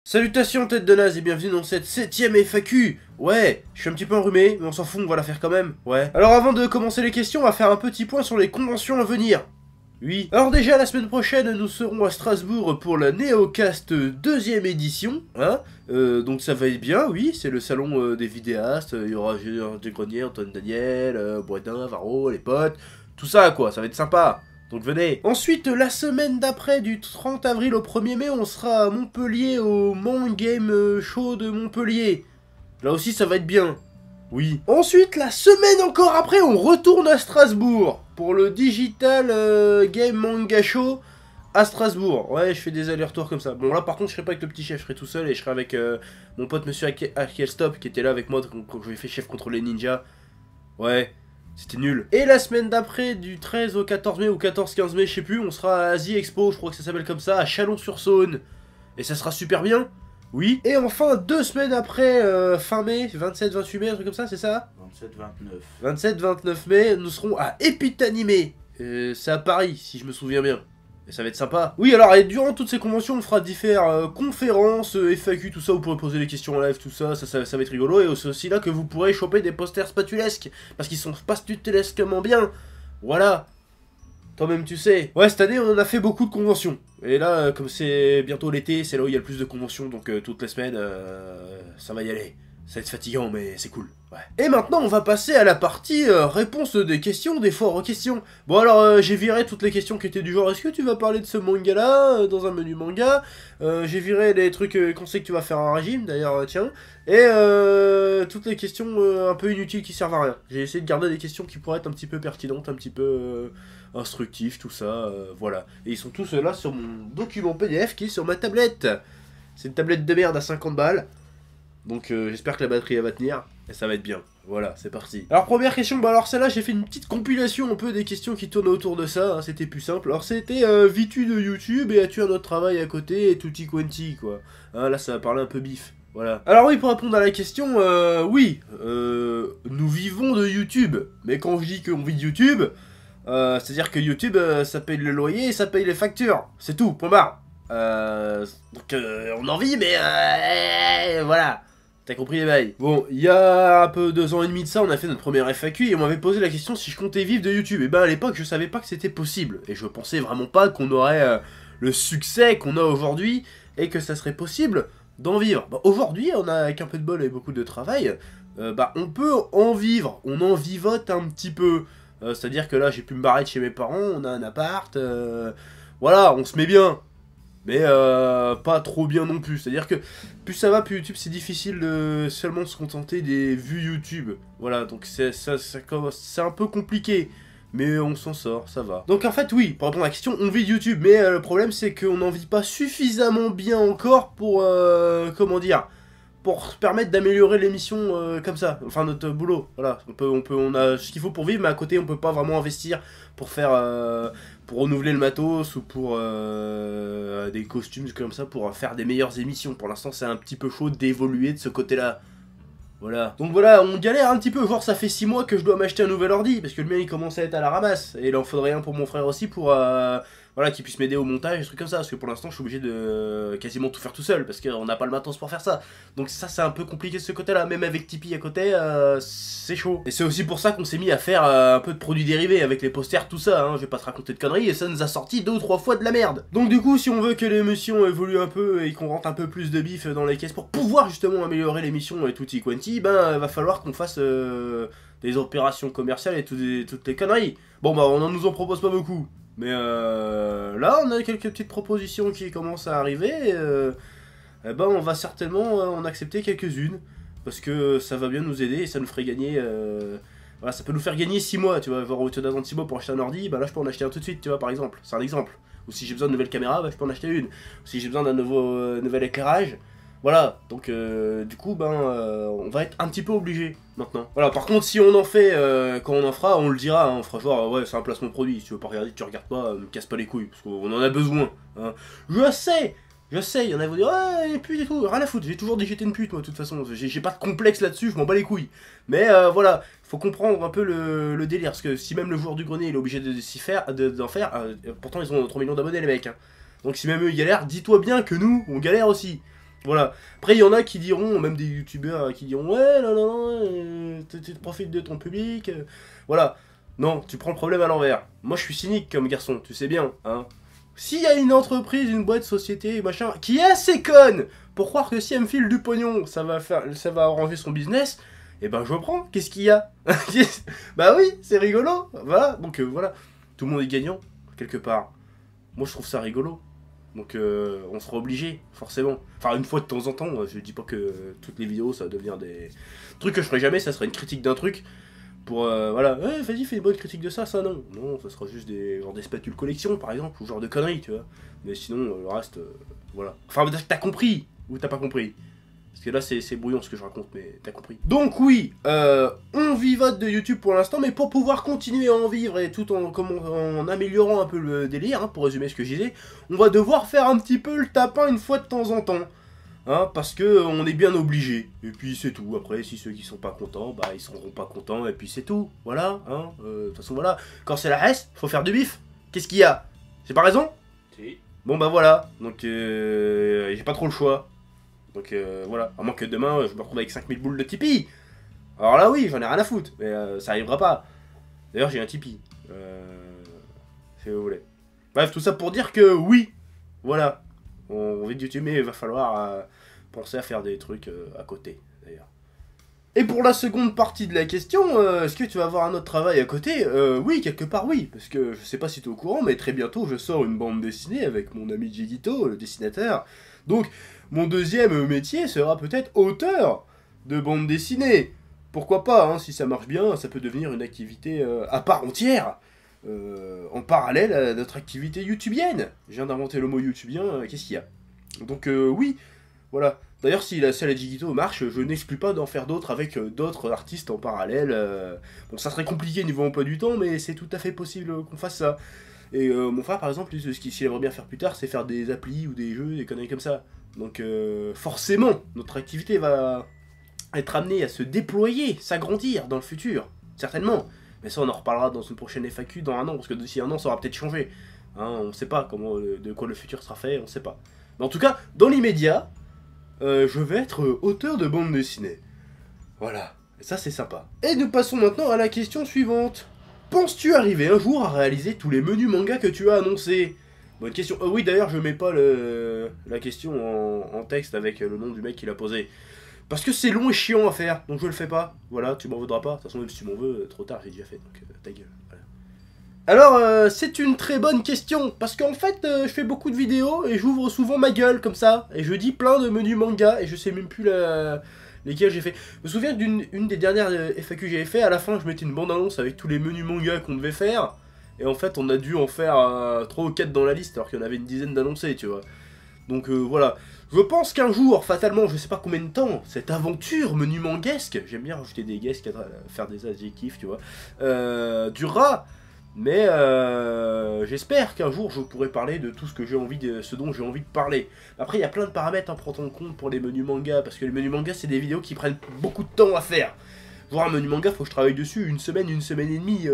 Salutations tête de naze et bienvenue dans cette 7ème FAQ. Ouais, je suis un petit peu enrhumé, mais on s'en fout, on va la faire quand même, ouais. Alors avant de commencer les questions, on va faire un petit point sur les conventions à venir. Oui. Alors déjà, la semaine prochaine, nous serons à Strasbourg pour la Neocast 2ème édition, hein. Donc ça va être bien, oui, c'est le salon des vidéastes, il y aura Gérard Degrenier, Antoine Daniel, Boisdin, Varro, les potes, tout ça quoi, ça va être sympa. Donc venez. Ensuite, la semaine d'après, du 30 avril au 1er mai, on sera à Montpellier au Man Game Show de Montpellier. Là aussi, ça va être bien. Oui. Ensuite, la semaine encore après, on retourne à Strasbourg pour le Digital Game Manga Show à Strasbourg. Ouais, je fais des allers-retours comme ça. Bon, là, par contre, je serai pas avec le petit chef, je serai tout seul et je serai avec mon pote Monsieur Akelstop qui était là avec moi quand j'ai fait chef contre les ninjas. Ouais. C'était nul. Et la semaine d'après, du 13 au 14 mai ou 14-15 mai, je sais plus, on sera à Asie Expo, je crois que ça s'appelle comme ça, à Chalon-sur-Saône. Et ça sera super bien. Oui. Et enfin, 2 semaines après, fin mai, 27-28 mai, un truc comme ça, c'est ça? 27-29. 27-29 mai, nous serons à Epitanimé. C'est à Paris, si je me souviens bien. Et ça va être sympa. Oui, alors, et durant toutes ces conventions, on fera différentes conférences, FAQ, tout ça, vous pourrez poser des questions en live, tout ça, ça va être rigolo. Et c'est aussi là que vous pourrez choper des posters spatulesques, parce qu'ils sont spatulesquement bien. Voilà. Toi-même, tu sais. Ouais, cette année, on a fait beaucoup de conventions. Et là, comme c'est bientôt l'été, c'est là où il y a le plus de conventions, donc toutes les semaines, ça va y aller. Ça va être fatigant, mais c'est cool. Ouais. Et maintenant, on va passer à la partie réponse des questions, des foires aux questions. Bon, alors, j'ai viré toutes les questions qui étaient du genre, est-ce que tu vas parler de ce manga-là, dans un menu manga? J'ai viré les trucs qu'on sait que tu vas faire un régime, d'ailleurs, tiens. Et toutes les questions un peu inutiles qui servent à rien. J'ai essayé de garder des questions qui pourraient être un petit peu pertinentes, un petit peu instructives, tout ça, voilà. Et ils sont tous là sur mon document PDF qui est sur ma tablette. C'est une tablette de merde à 50 balles. Donc j'espère que la batterie elle va tenir et ça va être bien. Voilà, c'est parti. Alors première question, bah alors celle-là j'ai fait une petite compilation un peu des questions qui tournent autour de ça, hein, c'était plus simple. Alors c'était vis-tu de YouTube et as-tu un autre travail à côté et tutti quanti quoi. Hein, là ça va parler un peu bif. Voilà. Alors oui, pour répondre à la question, oui, nous vivons de YouTube. Mais quand je dis qu'on vit de YouTube, c'est-à-dire que YouTube ça paye le loyer et ça paye les factures. C'est tout, point barre. Donc on en vit mais voilà. T'as compris les bails. Bon, il y a un peu 2 ans et demi de ça, on a fait notre première FAQ et on m'avait posé la question si je comptais vivre de YouTube. Et ben à l'époque, je savais pas que c'était possible. Et je pensais vraiment pas qu'on aurait le succès qu'on a aujourd'hui et que ça serait possible d'en vivre. Bah, aujourd'hui, on a avec un peu de bol et beaucoup de travail, bah on peut en vivre. On en vivote un petit peu. C'est-à-dire que là, j'ai pu me barrer de chez mes parents, on a un appart, voilà, on se met bien. Mais pas trop bien non plus. C'est-à-dire que plus ça va, plus YouTube c'est difficile de seulement se contenter des vues YouTube. Voilà, donc c'est un peu compliqué. Mais on s'en sort, ça va. Donc en fait oui, pour répondre à la question, on vit de YouTube. Mais le problème c'est qu'on n'en vit pas suffisamment bien encore pour, comment dire, pour se permettre d'améliorer l'émission comme ça. Enfin notre boulot, voilà. On a ce qu'il faut pour vivre, mais à côté on peut pas vraiment investir pour faire... pour renouveler le matos ou pour des costumes comme ça pour faire des meilleures émissions. Pour l'instant c'est un petit peu chaud d'évoluer de ce côté-là. Voilà. Donc voilà, on galère un petit peu, genre ça fait 6 mois que je dois m'acheter un nouvel ordi, parce que le mien il commence à être à la ramasse. Et il en faudrait un pour mon frère aussi pour voilà, qu'il puisse m'aider au montage, des trucs comme ça, parce que pour l'instant je suis obligé de quasiment tout faire tout seul, parce qu'on n'a pas le matos pour faire ça. Donc ça c'est un peu compliqué de ce côté-là, même avec Tipeee à côté, c'est chaud. Et c'est aussi pour ça qu'on s'est mis à faire un peu de produits dérivés, avec les posters, tout ça, hein. Je vais pas te raconter de conneries, et ça nous a sorti 2 ou 3 fois de la merde. Donc du coup, si on veut que l'émission évolue un peu, et qu'on rentre un peu plus de bif dans les caisses, pour pouvoir justement améliorer l'émission et tutti quanti, ben va falloir qu'on fasse des opérations commerciales et toutes les conneries. Bon bah on nous en propose pas beaucoup. Mais là, on a quelques petites propositions qui commencent à arriver. Eh ben, on va certainement en accepter quelques-unes. Parce que ça va bien nous aider et ça nous ferait gagner... voilà, ça peut nous faire gagner 6 mois, tu vois. Voir au lieu d'attendre 6 mois pour acheter un ordi, bah là, je peux en acheter un tout de suite, tu vois, par exemple. C'est un exemple. Ou si j'ai besoin de nouvelles caméras, bah, je peux en acheter une. Ou si j'ai besoin d'un nouvel éclairage... Voilà, donc du coup, ben, on va être un petit peu obligé maintenant. Voilà, par contre, si on en fait, quand on en fera, on le dira, hein, on fera genre, ouais, c'est un placement produit, si tu veux pas regarder, tu regardes pas, me casse pas les couilles, parce qu'on en a besoin. Hein. Je sais, il y en a qui vont dire, ouais, pute et tout, rien à foutre, j'ai toujours dit j'étais une pute, moi, de toute façon, j'ai pas de complexe là-dessus, je m'en bats les couilles. Mais voilà, faut comprendre un peu le délire, parce que si même le joueur du grenier, il est obligé d'en faire, pourtant ils ont 3 millions d'abonnés, les mecs, hein. Donc si même eux ils galèrent, dis-toi bien que nous, on galère aussi. Voilà. Après, il y en a qui diront, même des youtubeurs qui diront ouais, non, non, tu profites de ton public. Voilà. Non, tu prends le problème à l'envers. Moi, je suis cynique comme garçon, tu sais bien, hein. S'il y a une entreprise, une boîte, société, machin, qui est assez conne pour croire que si elle me file du pognon, ça va arranger son business, eh ben je prends. Qu'est-ce qu'il y a? Bah oui, c'est rigolo. Voilà. Donc voilà. Tout le monde est gagnant, quelque part. Moi, je trouve ça rigolo. Donc on sera obligé, forcément. Enfin, une fois de temps en temps, je dis pas que toutes les vidéos ça va devenir des trucs que je ferai jamais, ça serait une critique d'un truc. Pour voilà, ouais, vas-y, fais une bonne critique de ça, ça non. Non, ça sera juste genre des spatules collection par exemple, ou genre de conneries, tu vois. Mais sinon, le reste, voilà. Enfin, t'as compris, ou t'as pas compris. Parce que là, c'est brouillon ce que je raconte, mais t'as compris. Donc oui, on vivote de YouTube pour l'instant, mais pour pouvoir continuer à en vivre et tout en améliorant un peu le délire, hein, pour résumer ce que je disais, on va devoir faire un petit peu le tapin une fois de temps en temps. Hein, parce que on est bien obligé. Et puis c'est tout. Après, si ceux qui sont pas contents, bah ils seront pas contents, et puis c'est tout. Voilà, hein. De toute façon, voilà. Quand c'est la reste, faut faire du bif. Qu'est-ce qu'il y a? J'ai pas raison? Si. Bon bah voilà. Donc j'ai pas trop le choix. Donc voilà, à moins que demain je me retrouve avec 5000 boules de Tipeee. Alors là oui, j'en ai rien à foutre, mais ça arrivera pas. D'ailleurs j'ai un Tipeee. Si vous voulez. Bref, tout ça pour dire que oui, voilà. On vit de YouTube, mais il va falloir penser à faire des trucs à côté, d'ailleurs. Et pour la seconde partie de la question, est-ce que tu vas avoir un autre travail à côté? Oui, quelque part oui, parce que je sais pas si tu es au courant, mais très bientôt je sors une bande dessinée avec mon ami Jigito, le dessinateur. Donc, mon deuxième métier sera peut-être auteur de bande dessinée. Pourquoi pas, hein, si ça marche bien, ça peut devenir une activité à part entière, en parallèle à notre activité youtubienne. Je viens d'inventer le mot youtubien, qu'est-ce qu'il y a? Donc oui, voilà. D'ailleurs, si la salle à Jigito marche, je n'exclus pas d'en faire d'autres avec d'autres artistes en parallèle. Bon, ça serait compliqué niveau emploi du temps, mais c'est tout à fait possible qu'on fasse ça. Et mon frère, par exemple, ce qu'il aimerait bien faire plus tard, c'est faire des applis ou des jeux, des conneries comme ça. Donc forcément, notre activité va être amenée à se déployer, s'agrandir dans le futur, certainement. Mais ça, on en reparlera dans une prochaine FAQ dans un an, parce que d'ici un an, ça aura peut-être changé. Hein, on ne sait pas comment, de quoi le futur sera fait, on ne sait pas. Mais en tout cas, dans l'immédiat, je vais être auteur de bande dessinée. Voilà, et ça c'est sympa. Et nous passons maintenant à la question suivante. Penses-tu arriver un jour à réaliser tous les menus manga que tu as annoncés? Bonne question. Oui, d'ailleurs, je mets pas la question en texte avec le nom du mec qui l'a posé. Parce que c'est long et chiant à faire, donc je le fais pas. Voilà, tu m'en voudras pas. De toute façon, même si tu m'en veux, trop tard, j'ai déjà fait, donc ta gueule. Voilà. Alors, c'est une très bonne question, parce qu'en fait, je fais beaucoup de vidéos et j'ouvre souvent ma gueule comme ça, et je dis plein de menus manga, et je sais même plus lesquels j'ai fait. Je me souviens d'une des dernières FAQ que j'avais fait, à la fin, je mettais une bande-annonce avec tous les menus manga qu'on devait faire, et en fait, on a dû en faire 3 ou 4 dans la liste, alors qu'il y en avait une dizaine d'annoncés, tu vois. Donc voilà. Je pense qu'un jour, fatalement, je sais pas combien de temps, cette aventure menu manguesque, j'aime bien rajouter des guesques, faire des adjectifs, tu vois, durera. Mais j'espère qu'un jour je pourrai parler de tout ce que j'ai envie ce dont j'ai envie de parler. Après il y a plein de paramètres à prendre en compte pour les menus manga, parce que les menus manga c'est des vidéos qui prennent beaucoup de temps à faire. Voir un menu manga, faut que je travaille dessus une semaine et demie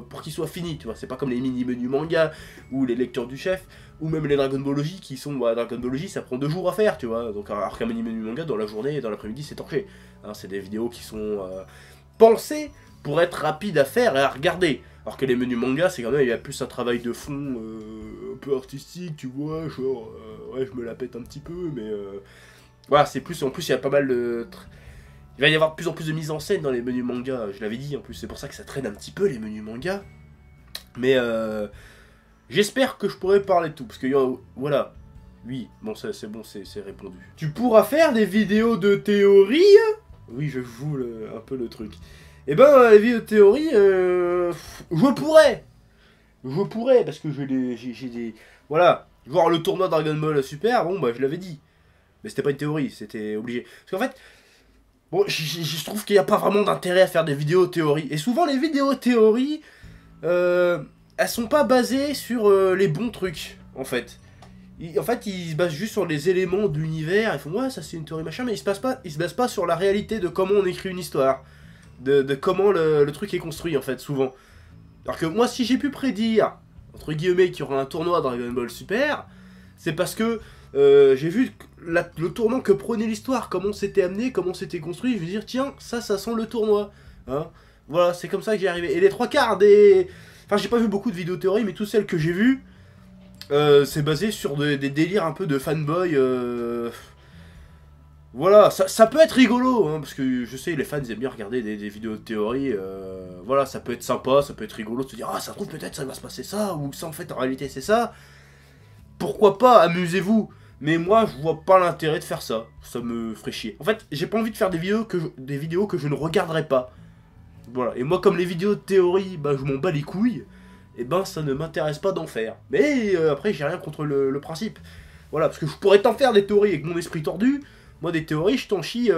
pour qu'il soit fini, tu vois. C'est pas comme les mini menus manga ou les lectures du chef ou même les Dragon Ball J qui sont Dragon Ball J, ça prend 2 jours à faire, tu vois. Donc alors qu'un menu manga dans la journée et dans l'après-midi c'est torché. Hein, c'est des vidéos qui sont pensées pour être rapides à faire et à regarder. Alors que les menus manga, c'est quand même, il y a plus un travail de fond un peu artistique, tu vois, genre, ouais, je me la pète un petit peu, mais voilà, c'est plus, en plus, il y a pas mal de... Il va y avoir de plus en plus de mise en scène dans les menus manga, je l'avais dit, en plus, c'est pour ça que ça traîne un petit peu, les menus manga. Mais j'espère que je pourrai parler de tout, parce que, voilà, oui, bon, c'est bon, c'est répondu. Tu pourras faire des vidéos de théorie? Oui, je joue un peu le truc. Et ben, les vidéos de théorie, je pourrais, parce que j'ai des... Voilà, voir le tournoi Dragon Ball Super, bon, bah, je l'avais dit. Mais c'était pas une théorie, c'était obligé. Parce qu'en fait, bon, je trouve qu'il n'y a pas vraiment d'intérêt à faire des vidéos théorie. Et souvent, les vidéos théorie, elles sont pas basées sur les bons trucs, en fait. En fait, ils se basent juste sur les éléments de l'univers, ils font, ouais, ça c'est une théorie machin, mais ils se basent pas sur la réalité de comment on écrit une histoire. De comment le truc est construit en fait souvent. Alors que moi si j'ai pu prédire, entre guillemets, qu'il y aura un tournoi Dragon Ball Super, c'est parce que j'ai vu le tournant que prenait l'histoire, comment c'était amené, comment c'était construit, je veux dire, tiens, ça sent le tournoi. Hein, voilà, c'est comme ça que j'y arrivé. Et les trois quarts des... Enfin, j'ai pas vu beaucoup de vidéos théories, mais toutes celles que j'ai vues, c'est basé sur des délires un peu de fanboy. Voilà, ça peut être rigolo, hein, parce que je sais, les fans ils aiment bien regarder des vidéos de théorie. Voilà, ça peut être sympa, ça peut être rigolo de se dire, ah, ça trouve peut-être ça va se passer ça, ou ça en fait en réalité c'est ça. Pourquoi pas, amusez-vous. Mais moi, je vois pas l'intérêt de faire ça. Ça me ferait chier. En fait, j'ai pas envie de faire des vidéos que je ne regarderai pas. Voilà. Et moi, comme les vidéos de théorie, bah, je m'en bats les couilles. Et ben, ça ne m'intéresse pas d'en faire. Mais après, j'ai rien contre le principe. Voilà, parce que je pourrais t'en faire des théories avec mon esprit tordu. Moi, des théories, je t'en chie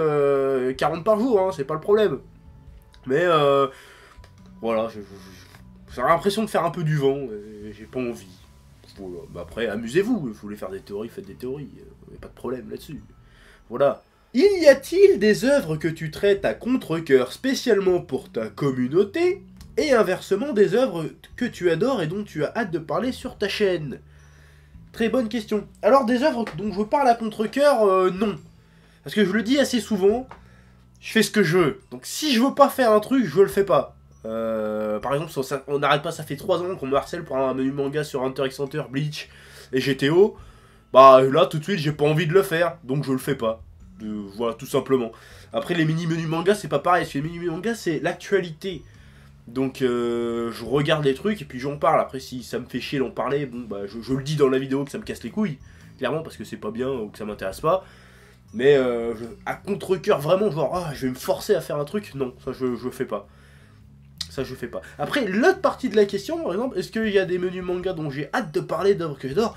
40 par jour, hein, c'est pas le problème. Mais voilà, j'ai l'impression de faire un peu du vent. J'ai pas envie. Voilà. Bah après, amusez-vous, vous voulez faire des théories, faites des théories, y a pas de problème là-dessus. Voilà. Y a-t-il des œuvres que tu traites à contre-cœur spécialement pour ta communauté, et inversement des œuvres que tu adores et dont tu as hâte de parler sur ta chaîne? Très bonne question. Alors des œuvres dont je parle à contre-cœur, non. Parce que je le dis assez souvent, je fais ce que je veux. Donc si je veux pas faire un truc, je le fais pas. Par exemple, on n'arrête pas, ça fait 3 ans qu'on me harcèle pour un menu manga sur Hunter x Hunter, Bleach et GTO. Bah là, tout de suite, j'ai pas envie de le faire, donc je le fais pas. Voilà, tout simplement. Après, les mini-menus manga, c'est pas pareil, parce que les mini-menus manga, c'est l'actualité. Donc, je regarde les trucs et puis j'en parle. Après, si ça me fait chier d'en parler, bon, bah, je le dis dans la vidéo que ça me casse les couilles. Clairement, parce que c'est pas bien ou que ça m'intéresse pas. Mais à contre-cœur, vraiment, genre, ah, je vais me forcer à faire un truc, non, ça je fais pas. Ça je fais pas. Après, l'autre partie de la question, par exemple, est-ce qu'il y a des menus manga dont j'ai hâte de parler, d'œuvres que j'adore?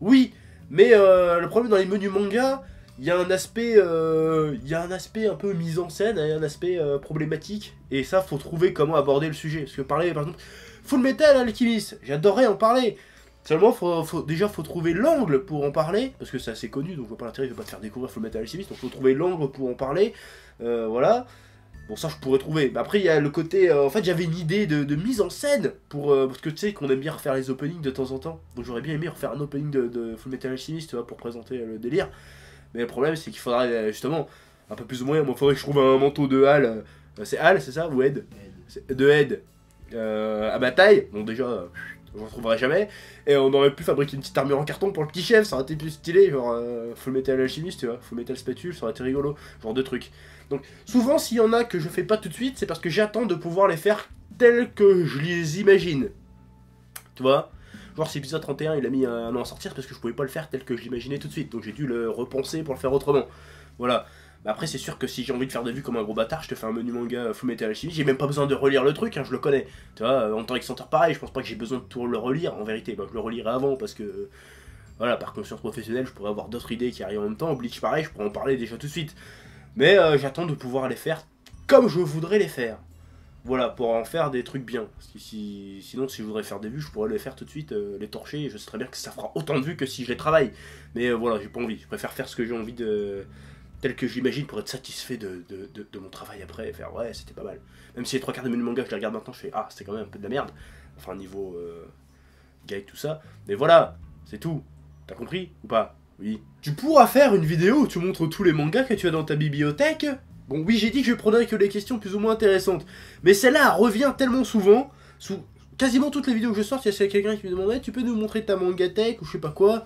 Oui, mais le problème dans les menus manga, il y a un aspect un peu mise en scène, et un aspect problématique, et ça, faut trouver comment aborder le sujet. Parce que parler, par exemple, Full Metal Alchemist, j'adorerais en parler. Seulement, déjà, faut trouver l'angle pour en parler, parce que c'est assez connu, donc je vois pas l'intérêt, je vais pas te faire découvrir Full Metal Alchemist, donc faut trouver l'angle pour en parler, voilà. Bon, ça, je pourrais trouver. Mais après, il y a le côté... en fait, j'avais une idée de mise en scène, parce que tu sais qu'on aime bien refaire les openings de temps en temps. Donc j'aurais bien aimé refaire un opening de Full Metal Alchemist, tu vois, pour présenter le délire. Mais le problème, c'est qu'il faudrait, justement, un peu plus ou moins, moi, il faudrait que je trouve un manteau de Hal. C'est Hal, c'est ça? Ou Ed? De Ed. À ma taille. Bon, déjà... j'en trouverai jamais. Et on aurait pu fabriquer une petite armure en carton pour le petit chef, ça aurait été plus stylé, genre Full Metal Alchemist, tu vois, Full Metal Spatule, ça aurait été rigolo, genre de trucs. Donc souvent s'il y en a que je fais pas tout de suite, c'est parce que j'attends de pouvoir les faire tels que je les imagine. Tu vois? Genre si épisode 31 il a mis un an à sortir, c'est parce que je pouvais pas le faire tel que je l'imaginais tout de suite, donc j'ai dû le repenser pour le faire autrement. Voilà. Mais après, c'est sûr que si j'ai envie de faire des vues comme un gros bâtard, je te fais un menu manga Full Metal Alchemist. J'ai même pas besoin de relire le truc, hein, je le connais. Tu vois, en tant que pareil, je pense pas que j'ai besoin de tout le relire. En vérité, bah, je le relirai avant parce que, voilà, par conscience professionnelle, je pourrais avoir d'autres idées qui arrivent en même temps. Bleach, pareil, je pourrais en parler déjà tout de suite. Mais j'attends de pouvoir les faire comme je voudrais les faire. Voilà, pour en faire des trucs bien. Parce que sinon, si je voudrais faire des vues, je pourrais les faire tout de suite, les torcher. Et je sais très bien que ça fera autant de vues que si je les travaille. Mais voilà, j'ai pas envie. Je préfère faire ce que j'ai envie de. Tel que j'imagine pour être satisfait de mon travail après, et faire ouais c'était pas mal. Même si les 3 quarts de mes mangas je les regarde maintenant, je fais ah c'était quand même un peu de la merde. Enfin niveau gag tout ça. Mais voilà, c'est tout. T'as compris ou pas? Oui. Tu pourras faire une vidéo où tu montres tous les mangas que tu as dans ta bibliothèque? Bon oui j'ai dit que je prendrais que les questions plus ou moins intéressantes. Mais celle-là revient tellement souvent, sous quasiment toutes les vidéos que je sors, il y a quelqu'un qui me demandait tu peux nous montrer ta mangatech ou je sais pas quoi.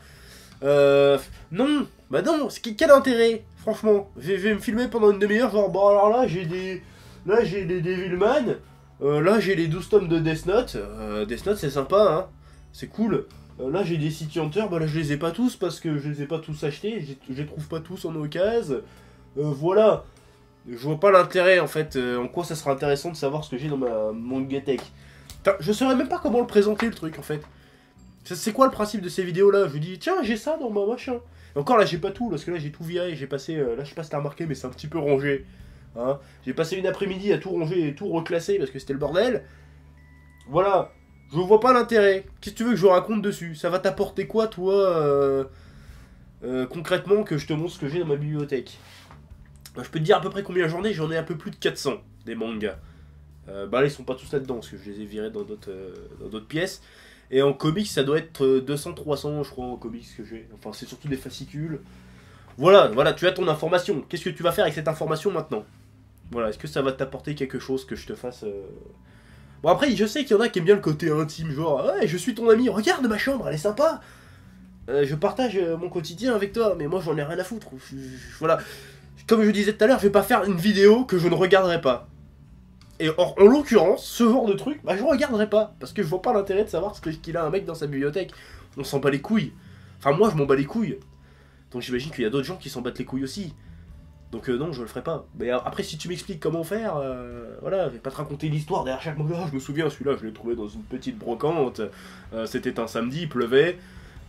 Non, bah non, quel intérêt, franchement. Je vais me filmer pendant une demi-heure, genre, bon alors là j'ai des Devilman, là j'ai les 12 tomes de Death Note, Death Note c'est sympa, hein, c'est cool. Là j'ai des City Hunter, bah là je les ai pas tous parce que je les ai pas tous achetés, je les trouve pas tous en occasion, voilà. Je vois pas l'intérêt en fait, en quoi ça sera intéressant de savoir ce que j'ai dans ma mangatech. Je saurais même pas comment le présenter le truc en fait. C'est quoi le principe de ces vidéos là? Je lui dis tiens j'ai ça dans ma machin. Et encore là j'ai pas tout parce que là j'ai tout viré, j'ai passé, là je sais pas si t'as remarqué mais c'est un petit peu rangé. Hein, j'ai passé une après-midi à tout ranger et tout reclasser parce que c'était le bordel. Voilà, je vois pas l'intérêt. Qu'est-ce que tu veux que je raconte dessus? Ça va t'apporter quoi toi concrètement que je te montre ce que j'ai dans ma bibliothèque? Bah, je peux te dire à peu près combien j'en ai un peu plus de 400 des mangas. Bah là ils sont pas tous là-dedans parce que je les ai virés dans d'autres pièces. Et en comics, ça doit être 200-300, je crois, en comics que j'ai. Enfin, c'est surtout des fascicules. Voilà, voilà, tu as ton information. Qu'est-ce que tu vas faire avec cette information maintenant? Voilà, est-ce que ça va t'apporter quelque chose que je te fasse... Bon, après, je sais qu'il y en a qui aiment bien le côté intime, genre, ouais, je suis ton ami, regarde ma chambre, elle est sympa. Je partage mon quotidien avec toi, mais moi, j'en ai rien à foutre. Voilà. Comme je disais tout à l'heure, je vais pas faire une vidéo que je ne regarderai pas. Et en l'occurrence, ce genre de truc, bah je regarderai pas. Parce que je vois pas l'intérêt de savoir ce qu'il a un mec dans sa bibliothèque. On s'en bat les couilles. Enfin, moi, je m'en bats les couilles. Donc j'imagine qu'il y a d'autres gens qui s'en battent les couilles aussi. Donc non, je le ferai pas. Mais après, si tu m'expliques comment faire, voilà, je vais pas te raconter l'histoire derrière chaque manga. Je me souviens, celui-là, je l'ai trouvé dans une petite brocante. C'était un samedi, il pleuvait,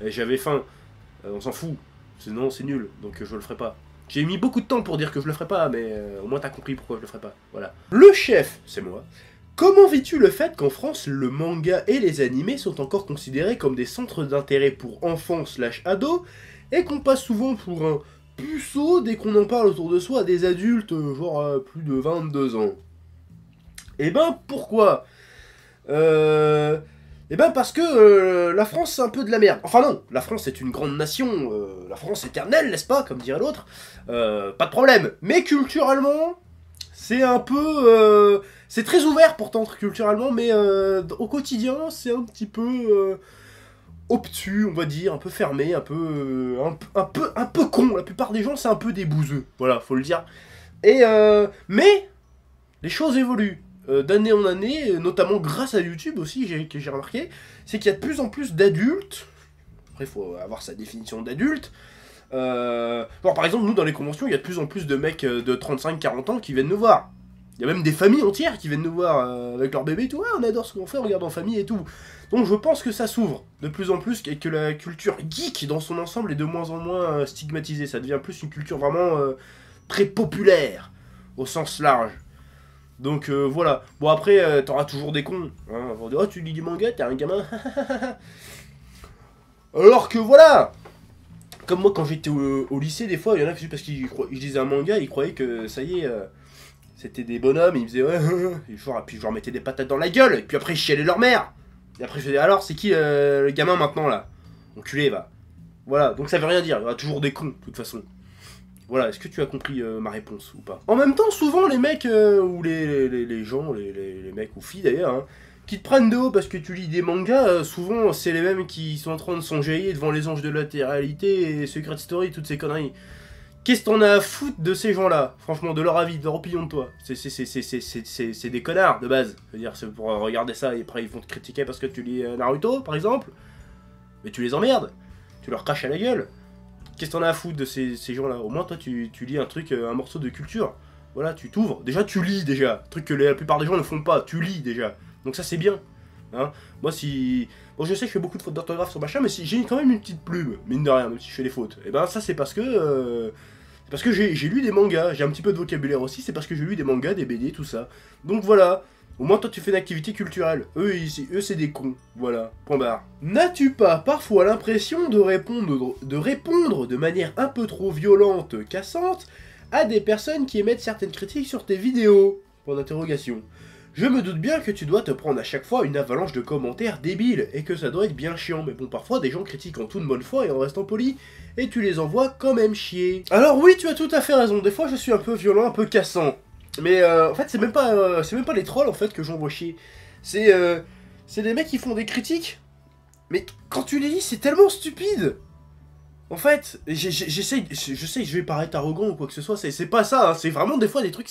et j'avais faim. On s'en fout. Sinon, c'est nul. Donc je le ferai pas. J'ai mis beaucoup de temps pour dire que je le ferai pas, mais au moins t'as compris pourquoi je le ferai pas. Voilà. Le chef, c'est moi. Comment vis-tu le fait qu'en France, le manga et les animés sont encore considérés comme des centres d'intérêt pour enfants/ados, et qu'on passe souvent pour un puceau dès qu'on en parle autour de soi à des adultes, genre plus de 22 ans? Eh ben, pourquoi Eh ben parce que la France c'est un peu de la merde. Enfin non, la France est une grande nation, la France éternelle, n'est-ce pas, comme dirait l'autre. Pas de problème. Mais culturellement, c'est un peu... c'est très ouvert pourtant culturellement, mais au quotidien, c'est un petit peu obtus, on va dire, un peu fermé, un peu con. La plupart des gens, c'est un peu des bouseux. Voilà, faut le dire. Et mais les choses évoluent. D'année en année, notamment grâce à YouTube aussi, que j'ai remarqué, c'est qu'il y a de plus en plus d'adultes. Après, il faut avoir sa définition d'adulte. Genre, par exemple, nous, dans les conventions, il y a de plus en plus de mecs de 35-40 ans qui viennent nous voir. Il y a même des familles entières qui viennent nous voir avec leur bébé et tout. Ouais, on adore ce qu'on fait, on regarde en famille et tout. Donc, je pense que ça s'ouvre de plus en plus et que la culture geek dans son ensemble est de moins en moins stigmatisée. Ça devient plus une culture vraiment très populaire, au sens large. Donc voilà. Bon après, t'auras toujours des cons. Hein, avant de, oh tu lis du manga, t'es un gamin. Alors que voilà. Comme moi quand j'étais au lycée, des fois, il y en a qui parce qu'ils lisaient un manga, ils croyaient que ça y est, c'était des bonhommes, ils faisaient ouais, et puis je leur mettais des patates dans la gueule, et puis après ils chialaient leur mère. Et après je disais alors c'est qui le gamin maintenant là? Enculé va. Voilà, donc ça veut rien dire, il y aura toujours des cons de toute façon. Voilà, est-ce que tu as compris ma réponse ou pas? En même temps, souvent les mecs, ou les gens, les mecs ou filles d'ailleurs, hein, qui te prennent de haut parce que tu lis des mangas, souvent c'est les mêmes qui sont en train de s'enjailler devant les anges de latéralité et Secret Story, toutes ces conneries. Qu'est-ce que t'en as à foutre de ces gens-là? Franchement, de leur avis, de leur opinion de toi. C'est des connards de base. Je veux dire, c'est pour regarder ça et après ils vont te critiquer parce que tu lis Naruto par exemple. Mais tu les emmerdes. Tu leur craches à la gueule. Qu'est-ce que t'en as à foutre de ces gens-là? Au moins, toi, tu lis un truc, un morceau de culture. Voilà, tu t'ouvres. Déjà, tu lis, déjà. Truc que la plupart des gens ne font pas. Tu lis, déjà. Donc ça, c'est bien. Hein, moi, si... Bon, je sais que je fais beaucoup de fautes d'orthographe sur machin, mais si j'ai quand même une petite plume, mine de rien, même si je fais des fautes. Et ben, ça, c'est parce que... j'ai lu des mangas. J'ai un petit peu de vocabulaire aussi. C'est parce que j'ai lu des mangas, des BD, tout ça. Donc voilà. Au moins, toi, tu fais une activité culturelle. Eux, c'est des cons. Voilà. Point barre. N'as-tu pas parfois l'impression de répondre de manière un peu trop violente, cassante, à des personnes qui émettent certaines critiques sur tes vidéos? Point d'interrogation. Je me doute bien que tu dois te prendre à chaque fois une avalanche de commentaires débiles, et que ça doit être bien chiant, mais bon, parfois, des gens critiquent en toute bonne foi et en restant polis, et tu les envoies quand même chier. Alors oui, tu as tout à fait raison. Des fois, je suis un peu violent, un peu cassant. Mais en fait, c'est même pas les trolls en fait que j'envoie chier. C'est des mecs qui font des critiques. Mais quand tu les lis, c'est tellement stupide. En fait, je sais que je vais paraître arrogant ou quoi que ce soit. C'est pas ça. Hein, c'est vraiment des fois des trucs.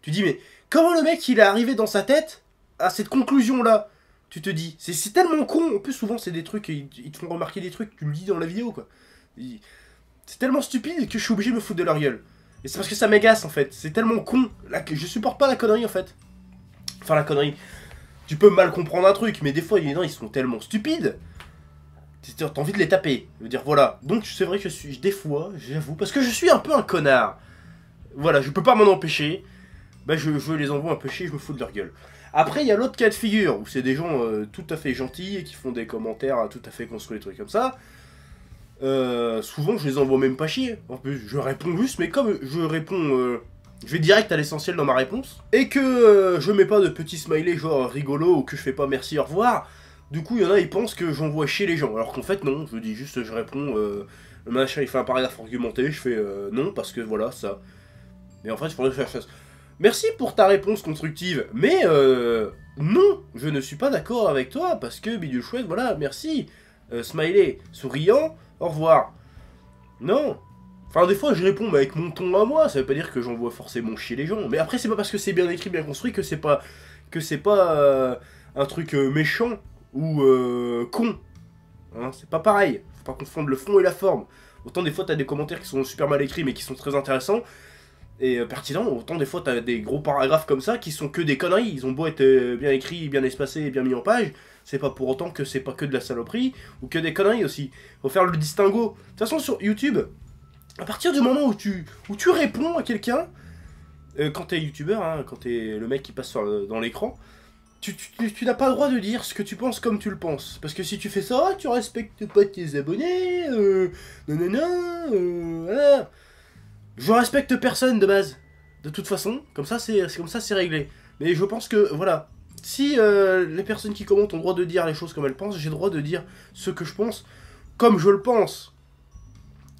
Tu dis mais comment le mec il est arrivé dans sa tête à cette conclusion là? Tu te dis c'est tellement con. En plus souvent c'est des trucs ils te font remarquer des trucs. Tu le dis dans la vidéo quoi. C'est tellement stupide que je suis obligé de me foutre de leur gueule. Et c'est parce que ça m'agace en fait, c'est tellement con, là que je supporte pas la connerie en fait. Enfin la connerie, tu peux mal comprendre un truc, mais des fois il y en a ils sont tellement stupides, t'as envie de les taper. Je veux dire voilà, donc c'est vrai que des fois, j'avoue, parce que je suis un peu un connard. Voilà, je peux pas m'en empêcher, bah je les envoie un peu chier, je me fous de leur gueule. Après il y a l'autre cas de figure, où c'est des gens tout à fait gentils et qui font des commentaires tout à fait construits, des trucs comme ça. Souvent je les envoie même pas chier. En plus je réponds juste, mais comme je réponds, je vais direct à l'essentiel dans ma réponse, et que je mets pas de petits smileys genre rigolo ou que je fais pas merci au revoir, Du coup, il y en a, ils pensent que j'envoie chier les gens. Alors qu'en fait, non, je dis juste, je réponds, le machin, il fait un paragraphe argumenté, je fais non, parce que voilà, ça. Mais en fait, il faudrait que je fasse. Merci pour ta réponse constructive, mais non, je ne suis pas d'accord avec toi, parce que bidule chouette, voilà, merci. Smiley, souriant, au revoir. Non. Enfin, des fois, je réponds mais avec mon ton à moi, ça veut pas dire que j'envoie forcément chier les gens. Mais après, c'est pas parce que c'est bien écrit, bien construit que c'est pas un truc méchant ou con. Hein, c'est pas pareil. Faut pas confondre le fond et la forme. Autant des fois, t'as des commentaires qui sont super mal écrits, mais qui sont très intéressants et pertinents. Autant des fois, t'as des gros paragraphes comme ça qui sont que des conneries. Ils ont beau être bien écrits, bien espacés et bien mis en page. C'est pas pour autant que c'est pas que de la saloperie ou que des conneries aussi. Faut faire le distinguo. De toute façon, sur YouTube, à partir du moment où tu réponds à quelqu'un, quand t'es youtubeur, hein, quand t'es le mec qui passe dans l'écran, tu n'as pas le droit de dire ce que tu penses comme tu le penses. Parce que si tu fais ça, tu respectes pas tes abonnés, voilà. Je respecte personne de base. De toute façon, comme ça c'est réglé. Mais je pense que, voilà, si les personnes qui commentent ont le droit de dire les choses comme elles pensent, j'ai le droit de dire ce que je pense comme je le pense.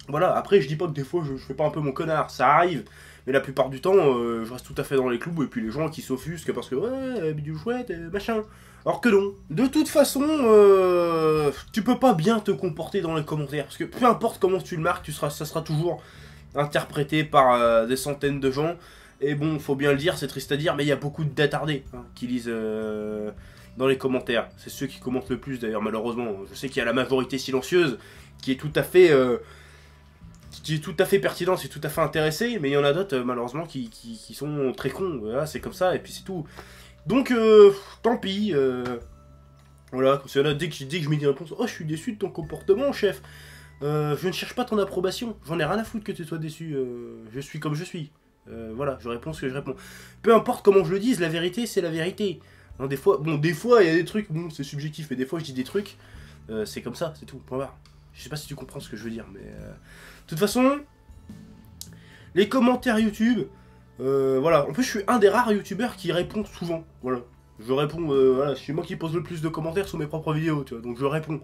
Voilà, après je dis pas que des fois je fais pas un peu mon connard, ça arrive. Mais la plupart du temps, je reste tout à fait dans les clous, et puis les gens qui s'offusquent parce que ouais, bidule chouette, machin. Alors que non. De toute façon, tu peux pas bien te comporter dans les commentaires, parce que peu importe comment tu le marques, ça sera toujours interprété par des centaines de gens. Et bon, faut bien le dire, c'est triste à dire, mais il y a beaucoup d'attardés hein, qui lisent dans les commentaires. C'est ceux qui commentent le plus d'ailleurs, malheureusement. Je sais qu'il y a la majorité silencieuse qui est tout à fait pertinente, c'est tout à fait intéressée, mais il y en a d'autres malheureusement qui sont très cons. Voilà, c'est comme ça et puis c'est tout. Donc tant pis. Voilà, comme ça, dès que je mets des réponses, oh je suis déçu de ton comportement, chef. Je ne cherche pas ton approbation. J'en ai rien à foutre que tu sois déçu. Je suis comme je suis. Voilà, je réponds ce que je réponds. Peu importe comment je le dise, la vérité, c'est la vérité. Hein, des fois, il y a des trucs, bon, c'est subjectif, mais des fois, je dis des trucs, c'est comme ça, c'est tout, point barre. Je sais pas si tu comprends ce que je veux dire, mais... De toute façon, les commentaires YouTube, voilà. En plus, je suis un des rares YouTubeurs qui répond souvent, voilà. Je réponds, voilà, c'est moi qui pose le plus de commentaires sous mes propres vidéos, tu vois, donc je réponds.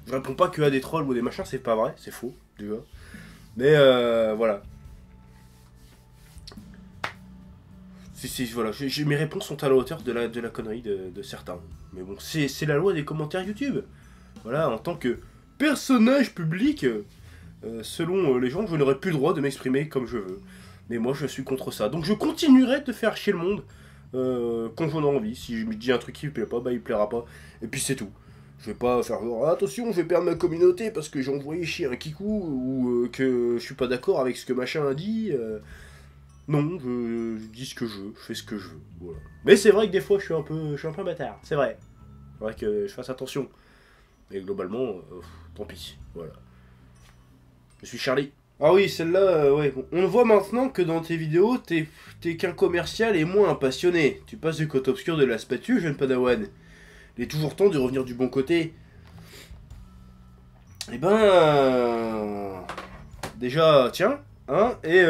Je réponds pas que à des trolls ou des machins, c'est pas vrai, c'est faux, déjà. Mais voilà. Voilà, mes réponses sont à la hauteur de la connerie de certains. Mais bon, c'est la loi des commentaires YouTube. Voilà, en tant que personnage public, selon les gens, je n'aurai plus le droit de m'exprimer comme je veux. Mais moi, je suis contre ça. Donc je continuerai de faire chier le monde quand j'en ai envie. Si je me dis un truc qui me plaît pas, bah il plaira pas. Et puis c'est tout. Je vais pas faire genre, attention, je vais perdre ma communauté parce que j'ai envoyé chier un kikou ou que je suis pas d'accord avec ce que machin a dit. Non, je dis ce que je veux, je fais ce que je veux. Voilà. Mais c'est vrai que des fois, je suis un peu bâtard. C'est vrai. C'est vrai que je fasse attention. Mais globalement, tant pis. Voilà. Je suis Charlie. Ah oui, celle-là, ouais. Bon. On voit maintenant que dans tes vidéos, t'es qu'un commercial et moins un passionné. Tu passes du côté obscur de la statue, jeune padawan. Il est toujours temps de revenir du bon côté. Eh ben... déjà, tiens. Hein, et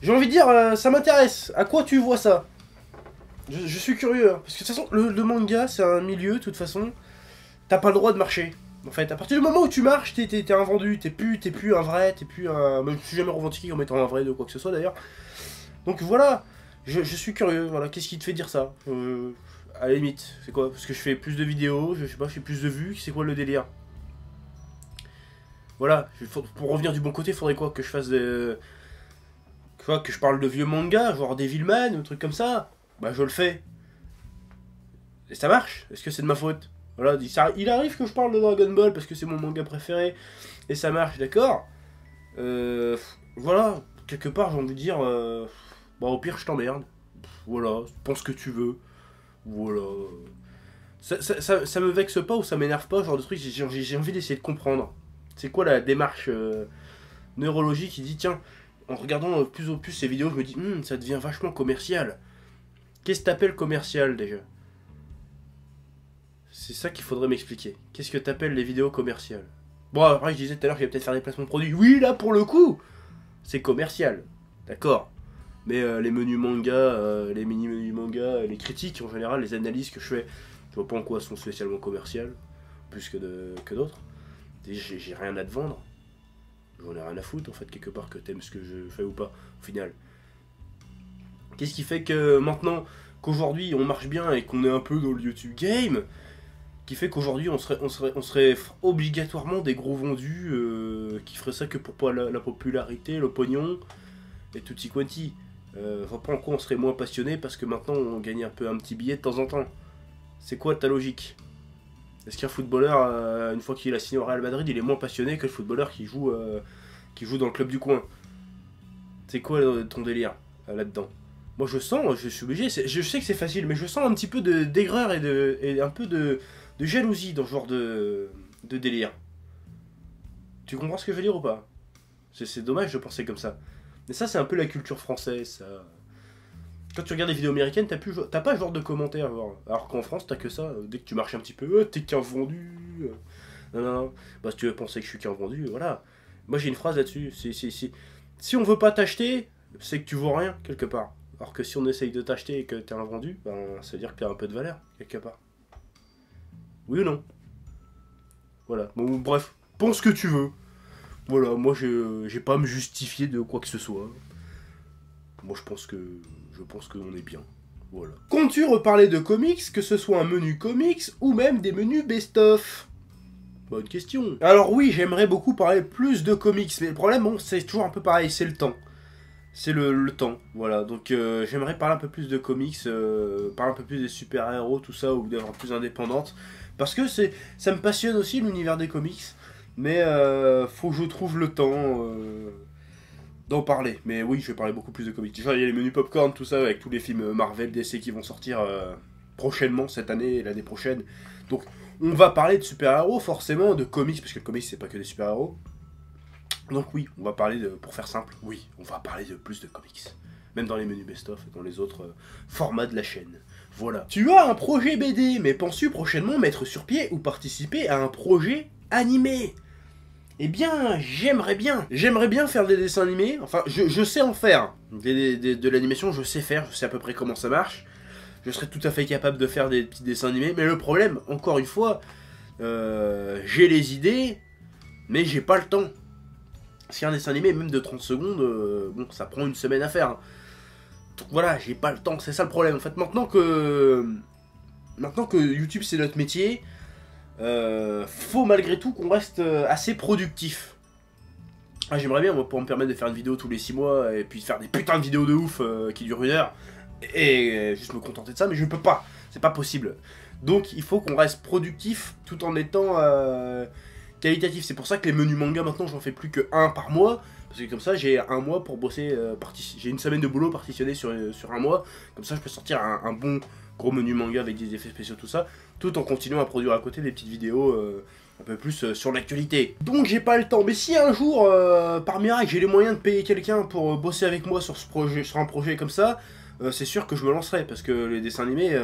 j'ai envie de dire, ça m'intéresse. À quoi tu vois ça? Je suis curieux. Hein. Parce que de toute façon, le manga, c'est un milieu, de toute façon. T'as pas le droit de marcher. En fait, à partir du moment où tu marches, t'es un vendu. T'es plus un vrai, t'es plus un... Même, je suis jamais revendiqué comme étant un vrai de quoi que ce soit d'ailleurs. Donc voilà, je suis curieux. Voilà, qu'est-ce qui te fait dire ça? À la limite, c'est quoi? Parce que je fais plus de vidéos, je sais pas, je fais plus de vues. C'est quoi le délire? Voilà, pour revenir du bon côté, faudrait quoi? Que je fasse des... que je parle de vieux mangas, genre Devilman, ou un truc comme ça. Bah je le fais. Et ça marche. Est-ce que c'est de ma faute? Voilà, il arrive que je parle de Dragon Ball parce que c'est mon manga préféré. Et ça marche, d'accord. Voilà, quelque part j'ai envie de dire... bah au pire je t'emmerde. Voilà, pense ce que tu veux. Voilà. Ça me vexe pas ou ça m'énerve pas, genre de truc, j'ai envie d'essayer de comprendre. C'est quoi la démarche neurologique qui dit, tiens, en regardant plus au plus ces vidéos, je me dis, ça devient vachement commercial. Qu'est-ce que t'appelles commercial déjà? C'est ça qu'il faudrait m'expliquer. Qu'est-ce que t'appelles les vidéos commerciales? Bon, après je disais tout à l'heure qu'il va peut-être faire des placements de produits. Oui, là pour le coup, c'est commercial. D'accord. Mais les menus manga, les mini-menus manga, les critiques en général, les analyses que je fais, Je vois pas en quoi elles sont spécialement commerciales, plus que d'autres. J'ai rien à te vendre. J'en ai rien à foutre en fait, quelque part, que t'aimes ce que je fais ou pas, au final. Qu'est-ce qui fait que maintenant, qu'aujourd'hui on marche bien et qu'on est un peu dans le YouTube game, qui fait qu'aujourd'hui on serait obligatoirement des gros vendus qui feraient ça que pour pas la popularité, le pognon et tutti quanti. Vois pas en quoi on serait moins passionné parce que maintenant on gagne un petit billet de temps en temps. C'est quoi ta logique? Est-ce qu'un footballeur, une fois qu'il a signé au Real Madrid, il est moins passionné que le footballeur qui joue dans le club du coin? C'est quoi ton délire là-dedans? Moi je suis obligé, je sais que c'est facile, mais je sens un petit peu d'aigreur et un peu de jalousie dans ce genre de délire. Tu comprends ce que je veux dire ou pas? C'est dommage de penser comme ça. Mais ça c'est un peu la culture française, ça. Quand tu regardes des vidéos américaines, t'as pas ce genre de commentaires, genre. Alors qu'en France, t'as que ça. Dès que tu marches un petit peu, t'es qu'un vendu. Non, non, non. Bah, si tu veux penser que je suis qu'un vendu, voilà. Moi, j'ai une phrase là-dessus. Si on veut pas t'acheter, c'est que tu vaux rien, quelque part. Alors que si on essaye de t'acheter et que t'es un vendu, ben, ça veut dire que t'as un peu de valeur, quelque part. Oui ou non? Voilà. Bon, bref. Pense ce que tu veux. Voilà, moi, j'ai pas à me justifier de quoi que ce soit. Moi, je pense qu'on est bien. Voilà. Comptes-tu reparler de comics, que ce soit un menu comics ou même des menus best-of? Bonne question. Alors oui, j'aimerais beaucoup parler plus de comics, mais le problème, bon, c'est toujours un peu pareil, c'est le temps. C'est le temps, voilà. Donc j'aimerais parler un peu plus de comics, parler un peu plus des super-héros, tout ça, ou d'œuvres plus indépendantes. Parce que ça me passionne aussi l'univers des comics, mais faut que je trouve le temps d'en parler. Mais oui, je vais parler beaucoup plus de comics. Déjà, il y a les menus popcorn, tout ça, avec tous les films Marvel, DC qui vont sortir prochainement, cette année et l'année prochaine. Donc, on va parler de super-héros, forcément, de comics, parce que le comics, c'est pas que des super-héros. Donc oui, on va parler pour faire simple, oui, on va parler de plus de comics. Même dans les menus best-of et dans les autres formats de la chaîne. Voilà. Tu as un projet BD, mais penses-tu prochainement mettre sur pied ou participer à un projet animé? Eh bien, j'aimerais bien faire des dessins animés. Enfin, je sais en faire. De l'animation, je sais faire, je sais à peu près comment ça marche. Je serais tout à fait capable de faire des petits dessins animés. Mais le problème, encore une fois, j'ai les idées, mais j'ai pas le temps. Si un dessin animé, même de 30 secondes, bon, ça prend une semaine à faire. Donc voilà, j'ai pas le temps, c'est ça le problème. En fait, maintenant que YouTube c'est notre métier, faut malgré tout qu'on reste assez productif. Ah, j'aimerais bien, moi, pour me permettre de faire une vidéo tous les 6 mois, et puis de faire des putains de vidéos de ouf qui durent 1 heure, et juste me contenter de ça, mais je peux pas, c'est pas possible. Donc il faut qu'on reste productif tout en étant qualitatif. C'est pour ça que les menus manga maintenant j'en fais plus que 1 par mois, parce que comme ça j'ai 1 mois pour bosser, j'ai une semaine de boulot partitionné sur 1 mois, comme ça je peux sortir un bon gros menu manga avec des effets spéciaux, tout ça, tout en continuant à produire à côté des petites vidéos un peu plus sur l'actualité. Donc j'ai pas le temps, mais si un jour, par miracle, j'ai les moyens de payer quelqu'un pour bosser avec moi sur un projet comme ça, c'est sûr que je me lancerai, parce que les dessins animés,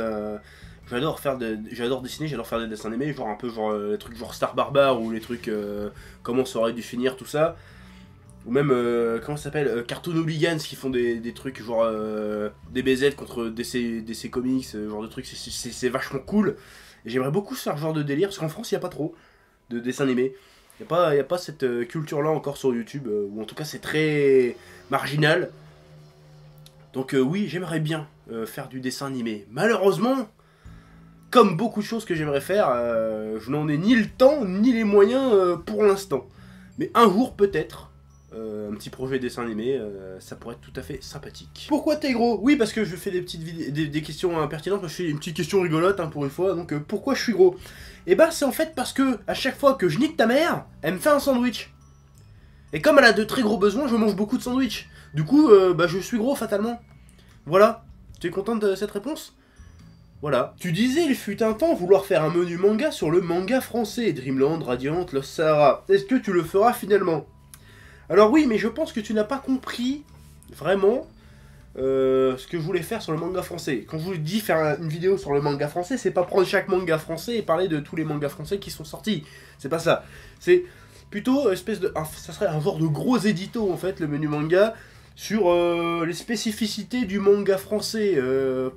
j'adore dessiner, j'adore faire des dessins animés, genre un peu genre les trucs genre Star Barbare, ou les trucs comment ça aurait dû finir, tout ça. Ou même, comment ça s'appelle, Cartoon Hooligans qui font des trucs genre DBZ contre DC Comics, genre de trucs, c'est vachement cool. Et j'aimerais beaucoup faire ce genre de délire, parce qu'en France il n'y a pas trop de dessins animés. Il n'y a pas cette culture-là encore sur YouTube, ou en tout cas c'est très marginal. Donc oui, j'aimerais bien faire du dessin animé. Malheureusement, comme beaucoup de choses que j'aimerais faire, je n'en ai ni le temps, ni les moyens pour l'instant. Mais un jour peut-être. Un petit projet dessin animé, ça pourrait être tout à fait sympathique. Pourquoi t'es gros? Oui, parce que je fais des petites des questions impertinentes. Je fais une petite question rigolote pour une fois. Donc pourquoi je suis gros? Et bah c'est en fait parce que à chaque fois que je nique ta mère, elle me fait un sandwich. Et comme elle a de très gros besoins, je mange beaucoup de sandwich. Du coup, bah je suis gros fatalement. Voilà. Tu es content de cette réponse? Voilà. Tu disais il fut un temps vouloir faire un menu manga sur le manga français, Dreamland, Radiant, Lost Sahara. Est-ce que tu le feras finalement? Alors oui, mais je pense que tu n'as pas compris vraiment ce que je voulais faire sur le manga français. Quand je vous dis faire une vidéo sur le manga français, c'est pas prendre chaque manga français et parler de tous les mangas français qui sont sortis. C'est pas ça. C'est plutôt espèce de... ça serait un genre de gros édito en fait, le menu manga, sur les spécificités du manga français.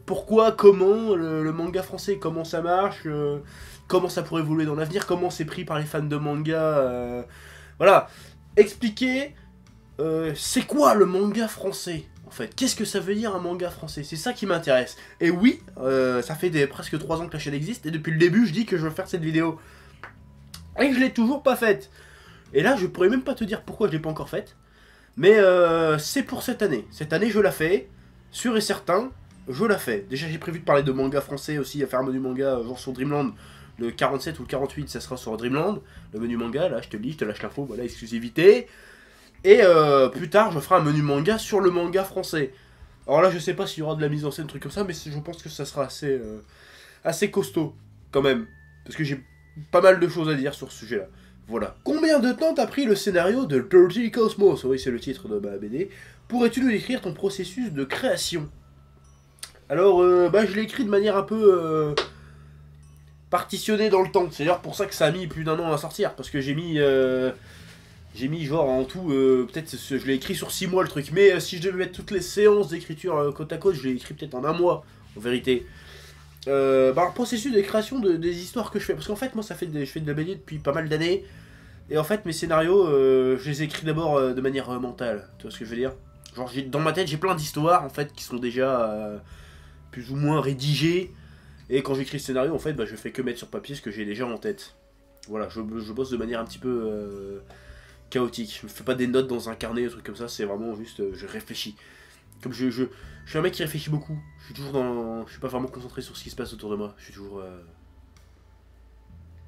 Pourquoi, comment le manga français, comment ça marche, comment ça pourrait évoluer dans l'avenir, comment c'est pris par les fans de manga. Voilà, expliquer c'est quoi le manga français en fait. Qu'est-ce que ça veut dire un manga français? C'est ça qui m'intéresse. Et oui, ça fait presque 3 ans que la chaîne existe, et depuis le début je dis que je veux faire cette vidéo. Et que je l'ai toujours pas faite. Et là je pourrais même pas te dire pourquoi je l'ai pas encore faite. Mais c'est pour cette année. Cette année je la fais, sûr et certain, je la fais. Déjà j'ai prévu de parler de manga français aussi, à faire un menu manga genre sur Dreamland. Le 47 ou le 48 ça sera sur Dreamland. Le menu manga, là je te le dis, je te lâche l'info, voilà, exclusivité. Et plus tard je ferai un menu manga sur le manga français. Alors là je sais pas s'il y aura de la mise en scène, truc comme ça, mais je pense que ça sera assez costaud quand même. Parce que j'ai pas mal de choses à dire sur ce sujet là. Voilà. Combien de temps t'as pris le scénario de Dirty Cosmos? Oui, c'est le titre de ma BD. Pourrais-tu nous décrire ton processus de création? Alors, je l'ai écrit de manière un peu partitionnée dans le temps. C'est d'ailleurs pour ça que ça a mis plus d'1 an à sortir. Parce que j'ai mis genre en tout, peut-être je l'ai écrit sur 6 mois le truc. Mais si je devais mettre toutes les séances d'écriture côte à côte, je l'ai écrit peut-être en 1 mois, en vérité. Le processus de création des histoires que je fais, parce qu'en fait moi je fais de la BD depuis pas mal d'années, et en fait mes scénarios je les écris d'abord de manière mentale, tu vois ce que je veux dire, genre dans ma tête j'ai plein d'histoires en fait qui sont déjà plus ou moins rédigées, et quand j'écris ce scénario en fait je fais que mettre sur papier ce que j'ai déjà en tête. Voilà, je bosse de manière un petit peu chaotique, je me fais pas des notes dans un carnet, un truc comme ça, c'est vraiment juste je réfléchis. Comme je suis un mec qui réfléchit beaucoup. Je suis toujours dans. Je suis pas vraiment concentré sur ce qui se passe autour de moi. Je suis toujours.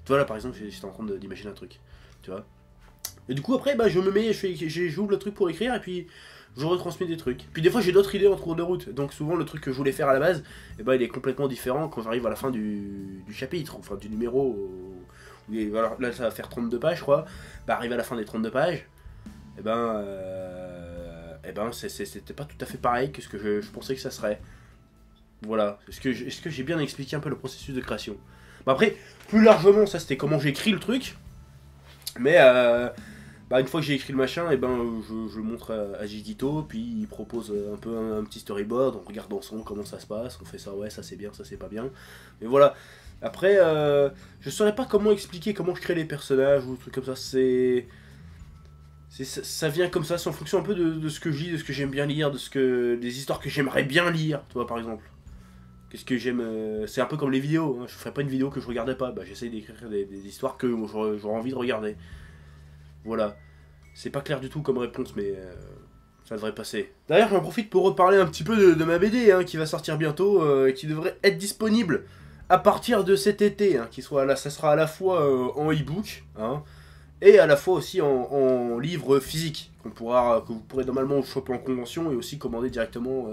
Tu vois, là par exemple, j'étais en train d'imaginer un truc. Tu vois. Et du coup, après, je me mets, j'ouvre le truc pour écrire et puis je retransmets des trucs. Puis des fois, j'ai d'autres idées en cours de route. Donc souvent, le truc que je voulais faire à la base, il est complètement différent quand j'arrive à la fin du chapitre, enfin du numéro. Alors, là, ça va faire 32 pages, je crois. Arrivé à la fin des 32 pages, c'était pas tout à fait pareil que ce que je pensais que ça serait. Voilà. Est-ce que j'ai bien expliqué un peu le processus de création? Après, plus largement, ça c'était comment j'écris le truc. Mais une fois que j'ai écrit le machin, je le montre à Gigito, puis il propose un peu un petit storyboard, on regarde ensemble comment ça se passe, on fait ça, ouais, ça c'est bien, ça c'est pas bien. Mais voilà. Après, je saurais pas comment expliquer comment je crée les personnages ou des trucs comme ça, ça vient comme ça, c'est en fonction un peu de ce que je lis, de ce que j'aime bien lire, des histoires que j'aimerais bien lire, tu vois, par exemple. Qu'est-ce que j'aime c'est un peu comme les vidéos, hein. Je ferais pas une vidéo que je regardais pas, j'essaye d'écrire des histoires que j'aurais envie de regarder. Voilà. C'est pas clair du tout comme réponse, mais ça devrait passer. D'ailleurs, j'en profite pour reparler un petit peu de ma BD, hein, qui va sortir bientôt, qui devrait être disponible à partir de cet été, hein, ça sera à la fois en e-book, hein, et à la fois aussi en livre physique, que vous pourrez normalement choper en convention et aussi commander directement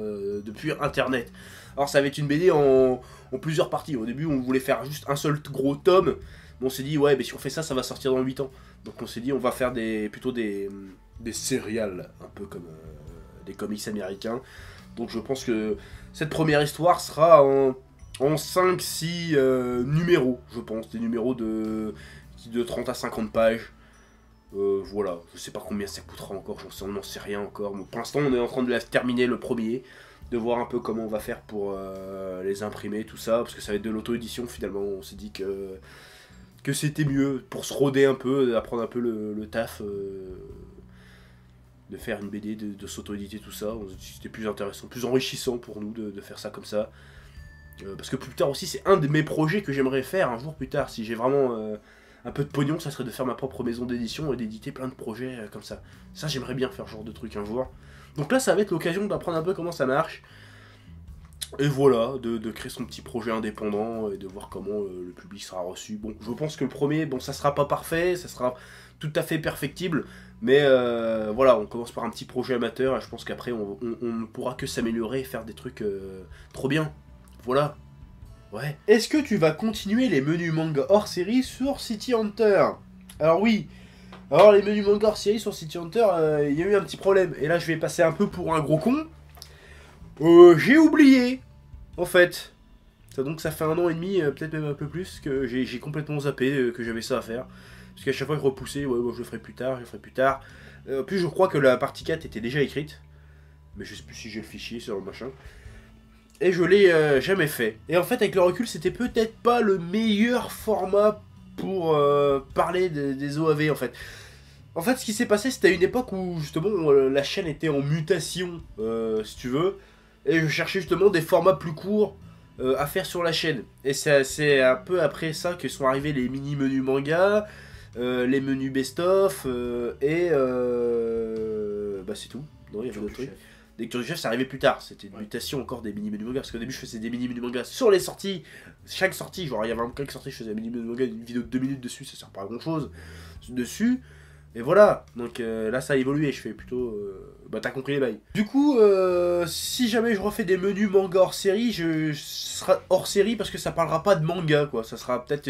depuis internet. Alors ça va être une BD en plusieurs parties. Au début on voulait faire juste un seul gros tome, mais on s'est dit ouais, mais si on fait ça, ça va sortir dans 8 ans. Donc on s'est dit on va faire plutôt des serials, un peu comme des comics américains. Donc je pense que cette première histoire sera en 5-6 numéros, je pense, des numéros de 30 à 50 pages. Voilà, je sais pas combien ça coûtera encore, on n'en sait rien encore. Pour l'instant, on est en train de terminer le premier, de voir un peu comment on va faire pour les imprimer, tout ça, parce que ça va être de l'auto-édition finalement. On s'est dit que c'était mieux pour se roder un peu, d'apprendre un peu le taf, de faire une BD, de s'auto-éditer, tout ça. C'était plus intéressant, plus enrichissant pour nous de faire ça comme ça. Parce que plus tard aussi, c'est un de mes projets que j'aimerais faire un jour plus tard, si j'ai vraiment un peu de pognon, ça serait de faire ma propre maison d'édition et d'éditer plein de projets comme ça. Ça, j'aimerais bien faire ce genre de truc un jour. Donc là, ça va être l'occasion d'apprendre un peu comment ça marche. Et voilà, de créer son petit projet indépendant et de voir comment le public sera reçu. Bon, je pense que le premier, ça sera pas parfait, ça sera tout à fait perfectible. Mais voilà, on commence par un petit projet amateur et je pense qu'après, on ne pourra que s'améliorer et faire des trucs trop bien. Voilà. Ouais. Est-ce que tu vas continuer les menus manga hors série sur City Hunter? Alors oui. Alors les menus manga hors série sur City Hunter, il y a eu un petit problème. Et là je vais passer un peu pour un gros con. J'ai oublié. En fait. Donc ça fait 1 an et demi, peut-être même un peu plus, que j'ai complètement zappé que j'avais ça à faire. Parce qu'à chaque fois je repoussais, ouais bon, je le ferai plus tard, je le ferai plus tard. En plus je crois que la partie 4 était déjà écrite. mais je sais plus si j'ai le fichier sur le machin. Et je l'ai jamais fait. Et en fait, avec le recul, c'était peut-être pas le meilleur format pour parler des OAV, en fait. En fait, ce qui s'est passé, c'était à une époque où, justement, la chaîne était en mutation, si tu veux. Et je cherchais justement des formats plus courts à faire sur la chaîne. Et c'est un peu après ça que sont arrivés les mini-menus manga, les menus best-of, bah c'est tout. Non, il y avait d'autres trucs. Lecture du chef, ça arrivait plus tard. C'était une mutation encore des mini-menus manga. Parce qu'au début, je faisais des mini-menus manga sur les sorties. Chaque sortie, genre il y avait un bouquin qui sortait, je faisais un mini-menu manga, une vidéo de 2 minutes dessus, ça sert pas à grand chose dessus. Et voilà, donc là ça a évolué, je fais plutôt... bah t'as compris les bails. Du coup, si jamais je refais des menus manga hors série, ce sera hors série parce que ça parlera pas de manga, quoi. Ça sera peut-être...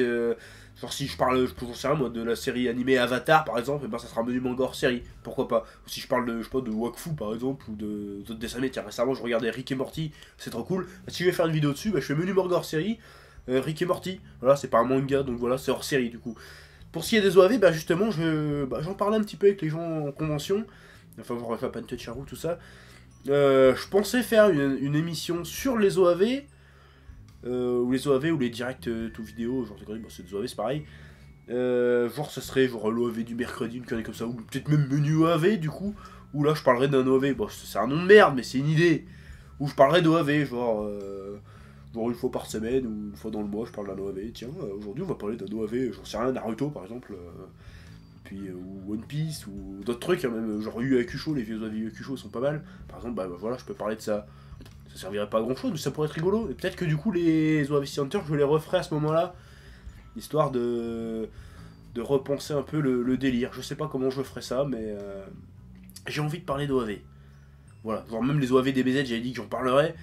genre si je parle, j'en sais rien moi, de la série animée Avatar par exemple, et ben ça sera un menu manga hors série, pourquoi pas. Ou si je parle de, je sais pas, de Wakfu par exemple, ou d'autres dessins animés, tiens récemment je regardais Rick et Morty, c'est trop cool. Bah, si je vais faire une vidéo dessus, bah, je fais menu manga hors série, Rick et Morty, voilà, c'est pas un manga, donc voilà, c'est hors série du coup. Pour ce qui est des OAV, bah justement, j'en parlais un petit peu avec les gens en convention, enfin, on refait pas de Charou, tout ça. Je pensais faire une émission sur les OAV, ou les OAV, ou les directs tout vidéo, genre bah, c'est des OAV, c'est pareil. Genre, ça serait genre l'OAV du mercredi, une connerie comme ça, ou peut-être même menu OAV du coup, où là je parlerais d'un OAV, bon, c'est un nom de merde, mais c'est une idée. Où je parlerais d'OAV, genre une fois par semaine ou une fois dans le mois, je parle d'un OAV. Tiens, aujourd'hui on va parler d'un OAV, j'en sais rien, Naruto par exemple, puis ou One Piece ou d'autres trucs, hein, même genre Yu Hakusho, les vieux OAV Yu Hakusho sont pas mal. Par exemple, bah voilà, je peux parler de ça. Ça servirait pas à grand chose, mais ça pourrait être rigolo. Et peut-être que du coup, les OAV Hunter, je les referai à ce moment-là, histoire de repenser un peu le délire. Je sais pas comment je ferai ça, mais j'ai envie de parler d'OAV. Voilà, genre même les OAV DBZ, j'avais dit que j'en parlerais.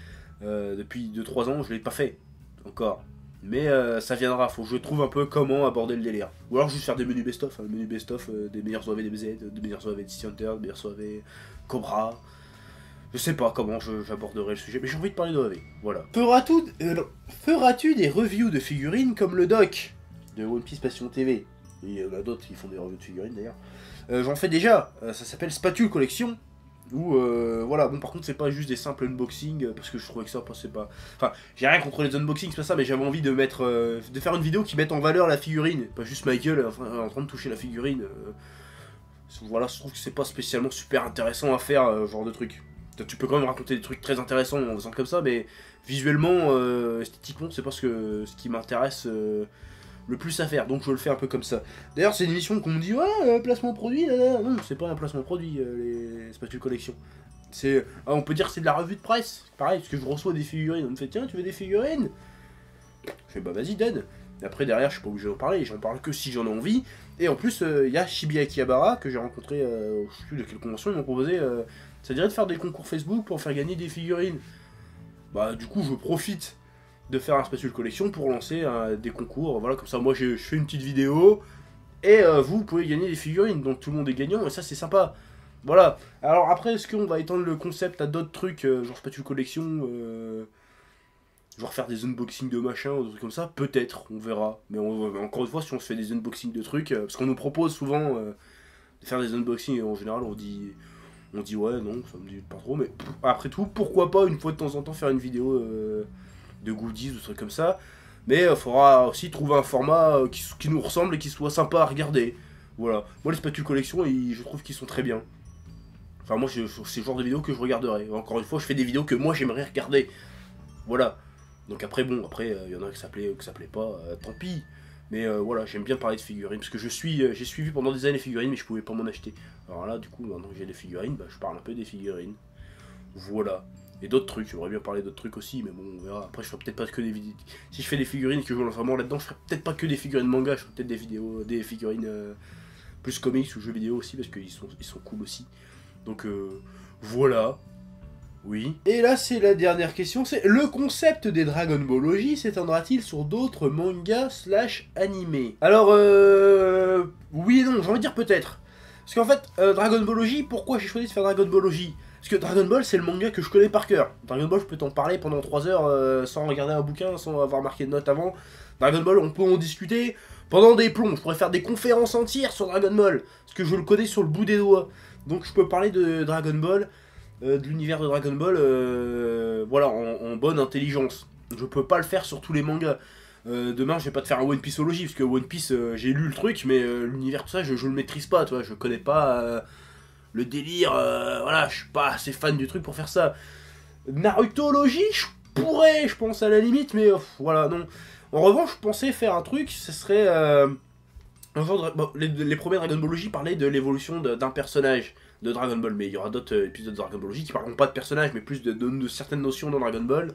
Depuis 2-3 ans, je l'ai pas fait encore. Mais ça viendra, faut que je trouve un peu comment aborder le délire. Ou alors juste faire des menus best-of, hein, le menu best-of des meilleurs OAV DBZ, des meilleurs OAV DC Hunter, des meilleurs OAV Cobra. Je sais pas comment j'aborderai le sujet, mais j'ai envie de parler d'OAV. Voilà. Feras-tu des reviews de figurines comme le doc de One Piece Passion TV? Il y en a d'autres qui font des reviews de figurines d'ailleurs. J'en fais déjà, ça s'appelle Spatule Collection. Ou voilà, bon par contre c'est pas juste des simples unboxings parce que je trouvais que ça passait pas. Enfin, j'ai rien contre les unboxings, c'est pas ça, mais j'avais envie de mettre de faire une vidéo qui mette en valeur la figurine, pas juste Michael en train de toucher la figurine. Voilà, je trouve que c'est pas spécialement super intéressant à faire genre de truc. Tu peux quand même raconter des trucs très intéressants en faisant comme ça, mais visuellement, esthétiquement, c'est pas ce qui m'intéresse le plus à faire, donc je le fais un peu comme ça. D'ailleurs, c'est une émission qu'on me dit, ouais, placement produit, là, là. Non, c'est pas un placement produit, les Spatule Collection. C'est, on peut dire que c'est de la revue de presse, pareil, parce que je reçois des figurines, on me fait, tiens, tu veux des figurines? Je fais, bah vas-y, donne. Et après, derrière, je suis pas obligé d'en parler, j'en parle que si j'en ai envie. Et en plus, il y a Shibuya Akihabara, que j'ai rencontré, je sais plus de quelle convention, ils m'ont proposé, ça dirait de faire des concours Facebook pour faire gagner des figurines. Bah, du coup, je profite de faire un Spatule Collection pour lancer des concours, voilà, comme ça moi je fais une petite vidéo, et vous pouvez gagner des figurines, donc tout le monde est gagnant, et ça c'est sympa. Voilà, alors après est-ce qu'on va étendre le concept à d'autres trucs, genre Spatule Collection, genre faire des unboxings de machin, ou des trucs comme ça, peut-être, on verra. Mais encore une fois, si on se fait des unboxings de trucs, parce qu'on nous propose souvent de faire des unboxings, et en général on dit ouais, non, ça me dit pas trop, mais après tout, pourquoi pas une fois de temps en temps faire une vidéo de goodies ou des trucs comme ça, mais il faudra aussi trouver un format qui nous ressemble et qui soit sympa à regarder. Voilà, moi les Spatule Collection, je trouve qu'ils sont très bien. Enfin moi c'est le genre de vidéos que je regarderai. Encore une fois, je fais des vidéos que moi j'aimerais regarder. Voilà. Donc après bon, il y en a qui s'appelaient pas, tant pis. Mais voilà, j'aime bien parler de figurines, parce que j'ai suivi pendant des années les figurines, mais je pouvais pas m'en acheter. Alors là, du coup, maintenant que j'ai des figurines, bah, je parle un peu des figurines. Voilà. Et d'autres trucs, j'aimerais bien parler d'autres trucs aussi, mais bon, on verra. Après, je ferai peut-être pas que des vidéos. Si je fais des figurines, que je lance vraiment là-dedans, je ferai peut-être pas que des figurines manga, je ferai peut-être des vidéos, des figurines plus comics ou jeux vidéo aussi, parce qu'ils sont cool aussi. Donc voilà. Oui. Et là, c'est la dernière question, c'est le concept des Dragon Ball OG s'étendra-t-il sur d'autres mangas / animés? Alors, oui et non, j'ai envie de dire peut-être. Parce qu'en fait, Dragon Ball OG, pourquoi j'ai choisi de faire Dragon Ball OG? Parce que Dragon Ball, c'est le manga que je connais par cœur. Dragon Ball, je peux t'en parler pendant 3 heures sans regarder un bouquin, sans avoir marqué de notes avant. Dragon Ball, on peut en discuter pendant des plombs. Je pourrais faire des conférences entières sur Dragon Ball, parce que je le connais sur le bout des doigts. Donc je peux parler de Dragon Ball de l'univers de Dragon Ball, voilà, en bonne intelligence. Je peux pas le faire sur tous les mangas. Demain, je vais pas te faire un One Pieceologie, parce que One Piece, j'ai lu le truc, mais l'univers, tout ça, je le maîtrise pas, tu vois, je connais pas le délire, voilà, je suis pas assez fan du truc pour faire ça. Narutologie, je pourrais, je pense, à la limite, mais voilà, non. En revanche, je pensais faire un truc, ce serait... un genre de... bon, les premiers Dragon Ball parlaient de l'évolution d'un personnage de Dragon Ball, mais il y aura d'autres épisodes de Dragon Ball qui parleront pas de personnages, mais plus de certaines notions dans Dragon Ball.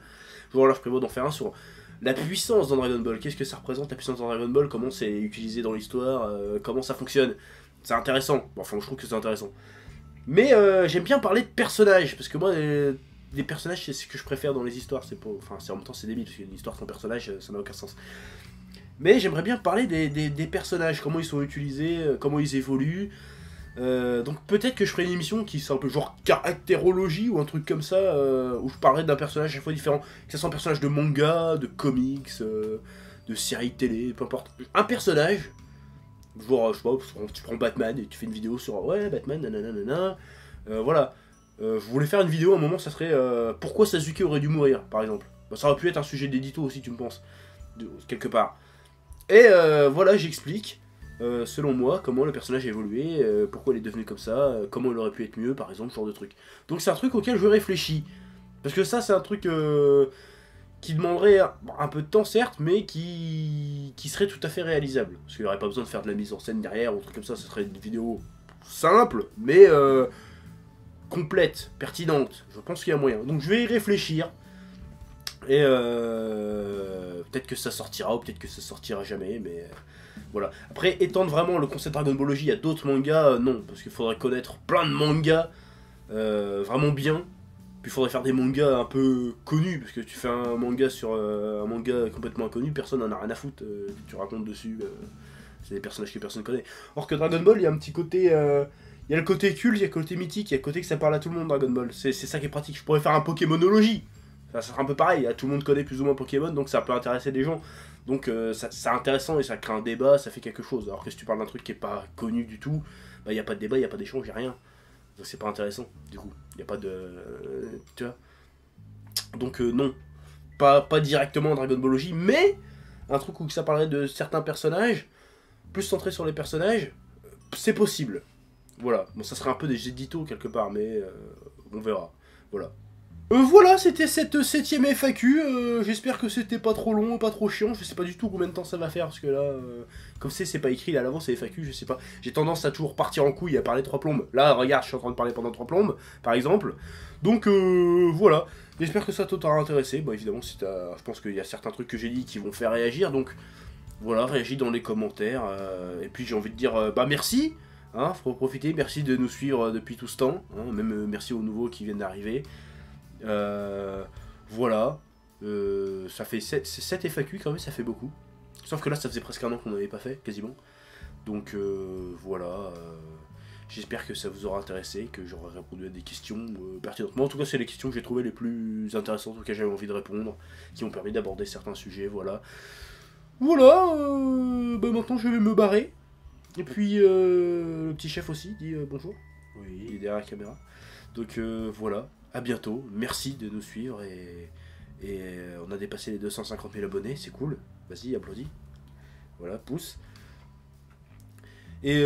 Voilà, je prévois d'en faire un sur la puissance dans Dragon Ball. Qu'est-ce que ça représente la puissance dans Dragon Ball? Comment c'est utilisé dans l'histoire? Comment ça fonctionne? C'est intéressant. Bon, enfin, je trouve que c'est intéressant. Mais j'aime bien parler de personnages, parce que moi, les personnages, c'est ce que je préfère dans les histoires. C'est pas... Enfin, en même temps, c'est débile, parce qu'une histoire sans personnage, ça n'a aucun sens. Mais j'aimerais bien parler des personnages, comment ils sont utilisés, comment ils évoluent. Donc peut-être que je ferai une émission qui soit un peu genre caractérologie ou un truc comme ça, où je parlerai d'un personnage à chaque fois différent. Que ce soit un personnage de manga, de comics, de série télé, peu importe. Un personnage, genre, je sais pas, tu prends Batman et tu fais une vidéo sur ouais, Batman, nanana, voilà. Je voulais faire une vidéo à un moment, ça serait pourquoi Sasuke aurait dû mourir, par exemple. Bah, ça aurait pu être un sujet d'édito aussi, tu me penses, quelque part. Et voilà, j'explique, selon moi, comment le personnage a évolué, pourquoi il est devenu comme ça, comment il aurait pu être mieux, par exemple, ce genre de truc. Donc c'est un truc auquel je réfléchis. Parce que ça, c'est un truc qui demanderait un peu de temps, certes, mais qui serait tout à fait réalisable. Parce qu'il n'y aurait pas besoin de faire de la mise en scène derrière, ou un truc comme ça, ce serait une vidéo simple, mais complète, pertinente. Je pense qu'il y a moyen. Donc je vais y réfléchir. Et peut-être que ça sortira ou peut-être que ça sortira jamais, mais voilà. Après, étendre vraiment le concept Dragon Ball à d'autres mangas, non, parce qu'il faudrait connaître plein de mangas vraiment bien. Puis il faudrait faire des mangas un peu connus, parce que tu fais un manga sur un manga complètement inconnu, personne n'en a rien à foutre, tu racontes dessus, c'est des personnages que personne connaît. Or que Dragon Ball, il y a un petit côté... il y a le côté culte, il y a le côté mythique, il y a le côté que ça parle à tout le monde, Dragon Ball. C'est ça qui est pratique. Je pourrais faire un Pokémonologie. Ça sera un peu pareil, tout le monde connaît plus ou moins Pokémon, donc ça peut intéresser des gens. Donc c'est intéressant et ça crée un débat, ça fait quelque chose. Alors que si tu parles d'un truc qui est pas connu du tout, bah il n'y a pas de débat, il n'y a pas d'échange, il n'y a rien. Donc c'est pas intéressant, du coup. Il n'y a pas de... tu vois. Donc non. Pas directement Dragon Ball, mais un truc où ça parlerait de certains personnages, plus centré sur les personnages, c'est possible. Voilà. Bon, ça serait un peu des éditos quelque part, mais on verra. Voilà. Voilà, c'était cette 7ème FAQ, j'espère que c'était pas trop long, pas trop chiant, je sais pas du tout combien de temps ça va faire, parce que là, comme c'est pas écrit là à l'avance, c'est FAQ, je sais pas, j'ai tendance à toujours partir en couille, à parler 3 plombes, là, regarde, je suis en train de parler pendant 3 plombes, par exemple, donc voilà, j'espère que ça t'aura intéressé, bon évidemment, si je pense qu'il y a certains trucs que j'ai dit qui vont faire réagir, donc voilà, réagis dans les commentaires, et puis j'ai envie de dire, bah merci, hein, faut profiter, merci de nous suivre depuis tout ce temps, hein, même merci aux nouveaux qui viennent d'arriver. Voilà, ça fait 7 FAQ quand même, ça fait beaucoup. Sauf que là, ça faisait presque un an qu'on n'avait pas fait, quasiment. Donc voilà, j'espère que ça vous aura intéressé, que j'aurai répondu à des questions pertinentes. Moi, en tout cas, c'est les questions que j'ai trouvées les plus intéressantes, auxquelles j'avais envie de répondre, qui ont permis d'aborder certains sujets, voilà. Voilà, bah maintenant je vais me barrer. Et puis, le petit chef aussi dit bonjour. Oui, il est derrière la caméra. Donc voilà. À bientôt, merci de nous suivre et on a dépassé les 250 000 abonnés, c'est cool. Vas-y, applaudis. Voilà, pouce. Et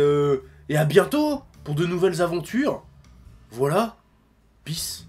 à bientôt pour de nouvelles aventures. Voilà, peace.